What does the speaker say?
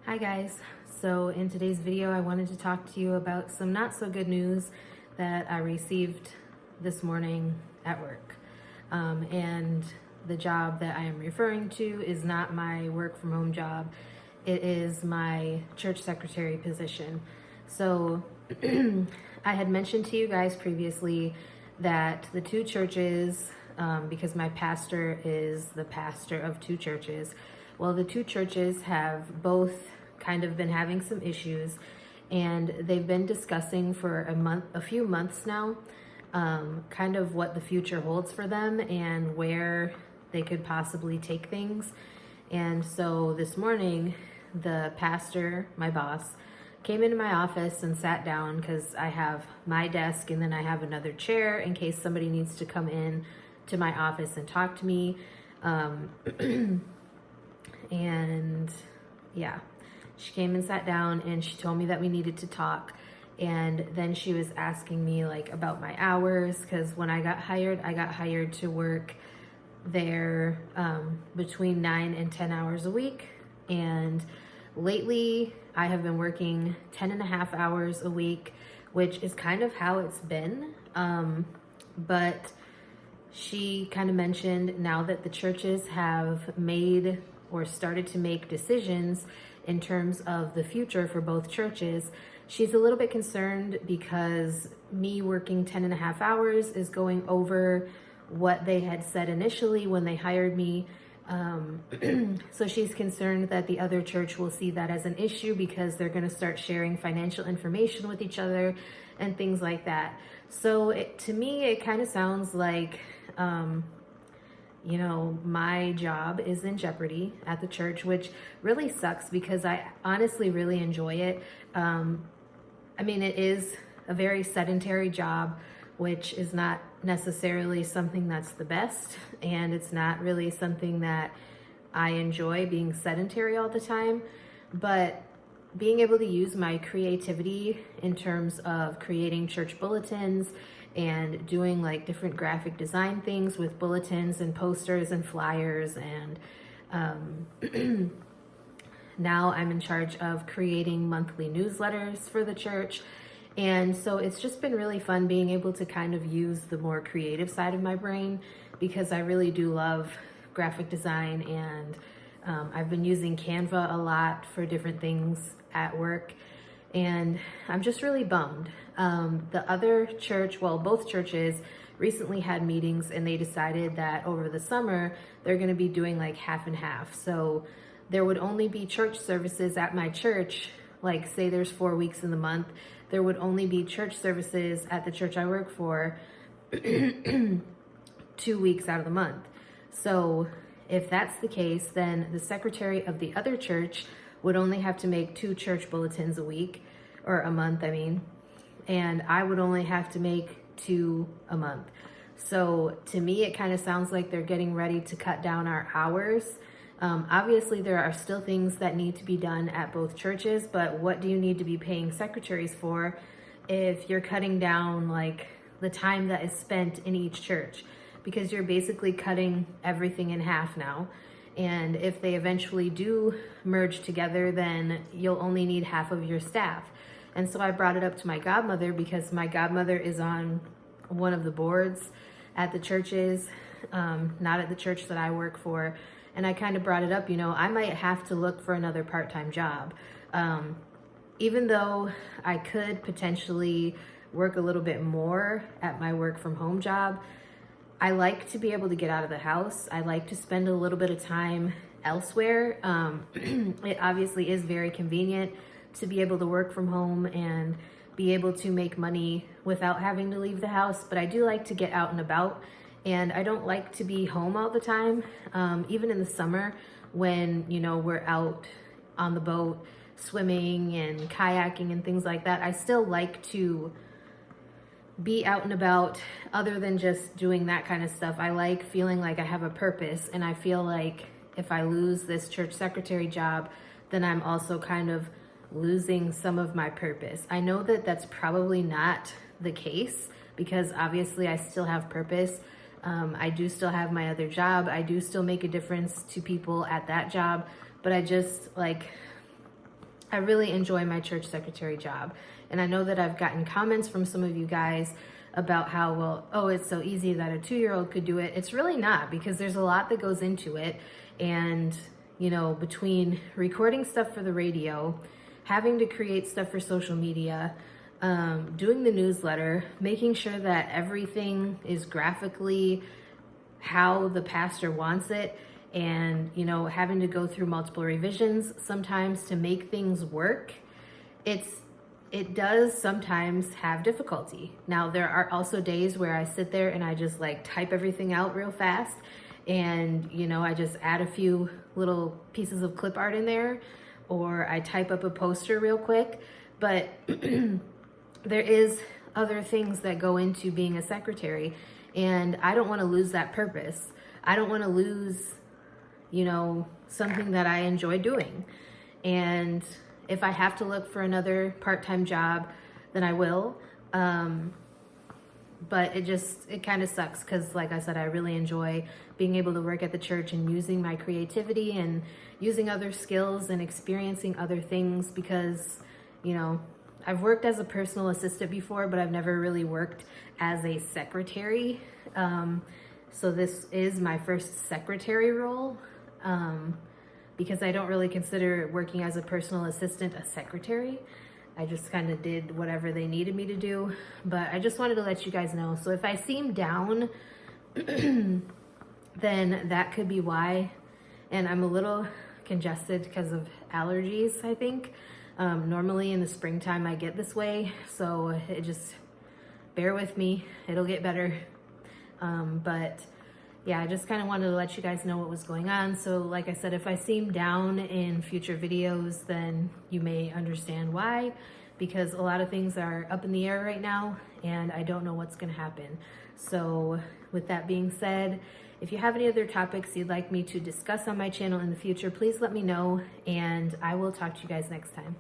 Hi guys. So in today's video, I wanted to talk to you about some not so good news that I received this morning at work. And the job that I am referring to is not my work from home job. It is my church secretary position. So I had mentioned to you guys previously that the two churches, because my pastor is the pastor of two churches, well, the two churches have both kind of been having some issues, and they've been discussing for a few months now, kind of what the future holds for them and where they could possibly take things. And so this morning, the pastor, my boss, came into my office and sat down because I have my desk and then I have another chair in case somebody needs to come in to my office and talk to me. And yeah, she came and sat down and she told me that we needed to talk. And then she was asking me like about my hours, because when I got hired to work there between 9 and 10 hours a week. And lately I have been working 10 and a half hours a week, which is kind of how it's been. But she kind of mentioned now that the churches have made or started to make decisions in terms of the future for both churches, she's a little bit concerned because me working 10 and a half hours is going over what they had said initially when they hired me. So she's concerned that the other church will see that as an issue because they're going to start sharing financial information with each other and things like that. So to me, it kind of sounds like, my job is in jeopardy at the church, which really sucks because I honestly really enjoy it. It is a very sedentary job, which is not necessarily something that's the best, and it's not really something that I enjoy, being sedentary all the time. But being able to use my creativity in terms of creating church bulletins and doing like different graphic design things with bulletins and posters and flyers, and now I'm in charge of creating monthly newsletters for the church. And so it's just been really fun being able to kind of use the more creative side of my brain, because I really do love graphic design, and I've been using Canva a lot for different things at work, and I'm just really bummed. The other church, well, both churches recently had meetings, and they decided that over the summer they're going to be doing like half and half. So there would only be church services at my church, like say there's 4 weeks in the month, there would only be church services at the church I work for 2 weeks out of the month. So if that's the case, then the secretary of the other church would only have to make 2 church bulletins a week, or a month, and I would only have to make 2 a month. So to me, it kind of sounds like they're getting ready to cut down our hours. Obviously, there are still things that need to be done at both churches, but what do you need to be paying secretaries for if you're cutting down like the time that is spent in each church? Because you're basically cutting everything in half now. And if they eventually do merge together, then you'll only need half of your staff. And so I brought it up to my godmother, because my godmother is on one of the boards at the churches, not at the church that I work for. And I kind of brought it up, I might have to look for another part-time job. Even though I could potentially work a little bit more at my work from home job, I like to be able to get out of the house. I like to spend a little bit of time elsewhere. It obviously is very convenient to be able to work from home and be able to make money without having to leave the house, but I do like to get out and about, and I don't like to be home all the time. Even in the summer when, we're out on the boat swimming and kayaking and things like that, I still like to be out and about other than just doing that kind of stuff. I like feeling like I have a purpose, and I feel like if I lose this church secretary job, then I'm also kind of losing some of my purpose. I know that that's probably not the case, because obviously I still have purpose. I do still have my other job. I do still make a difference to people at that job, but I just like, I really enjoy my church secretary job. And I know that I've gotten comments from some of you guys about how, well, oh, it's so easy that a 2-year-old could do it. It's really not, because there's a lot that goes into it. And, you know, between recording stuff for the radio, having to create stuff for social media, doing the newsletter, making sure that everything is graphically how the pastor wants it, and, you know, having to go through multiple revisions sometimes to make things work, it does sometimes have difficulty. Now, there are also days where I sit there and I just like type everything out real fast, and, you know, I just add a few little pieces of clip art in there, or I type up a poster real quick. But there is other things that go into being a secretary, and I don't want to lose that purpose. I don't want to lose, you know, something that I enjoy doing. And if I have to look for another part-time job, then I will. But it kind of sucks, because like I said, I really enjoy being able to work at the church and using my creativity and using other skills and experiencing other things, because, you know, I've worked as a personal assistant before, but I've never really worked as a secretary. So this is my first secretary role, because I don't really consider working as a personal assistant a secretary. I just kind of did whatever they needed me to do. But I just wanted to let you guys know. So if I seem down, then that could be why. And I'm a little congested because of allergies, I think. Normally in the springtime I get this way, so it just, bear with me, it'll get better. But yeah, I just kind of wanted to let you guys know what was going on. So like I said, if I seem down in future videos, then you may understand why, because a lot of things are up in the air right now and I don't know what's going to happen. So with that being said, if you have any other topics you'd like me to discuss on my channel in the future, please let me know, and I will talk to you guys next time.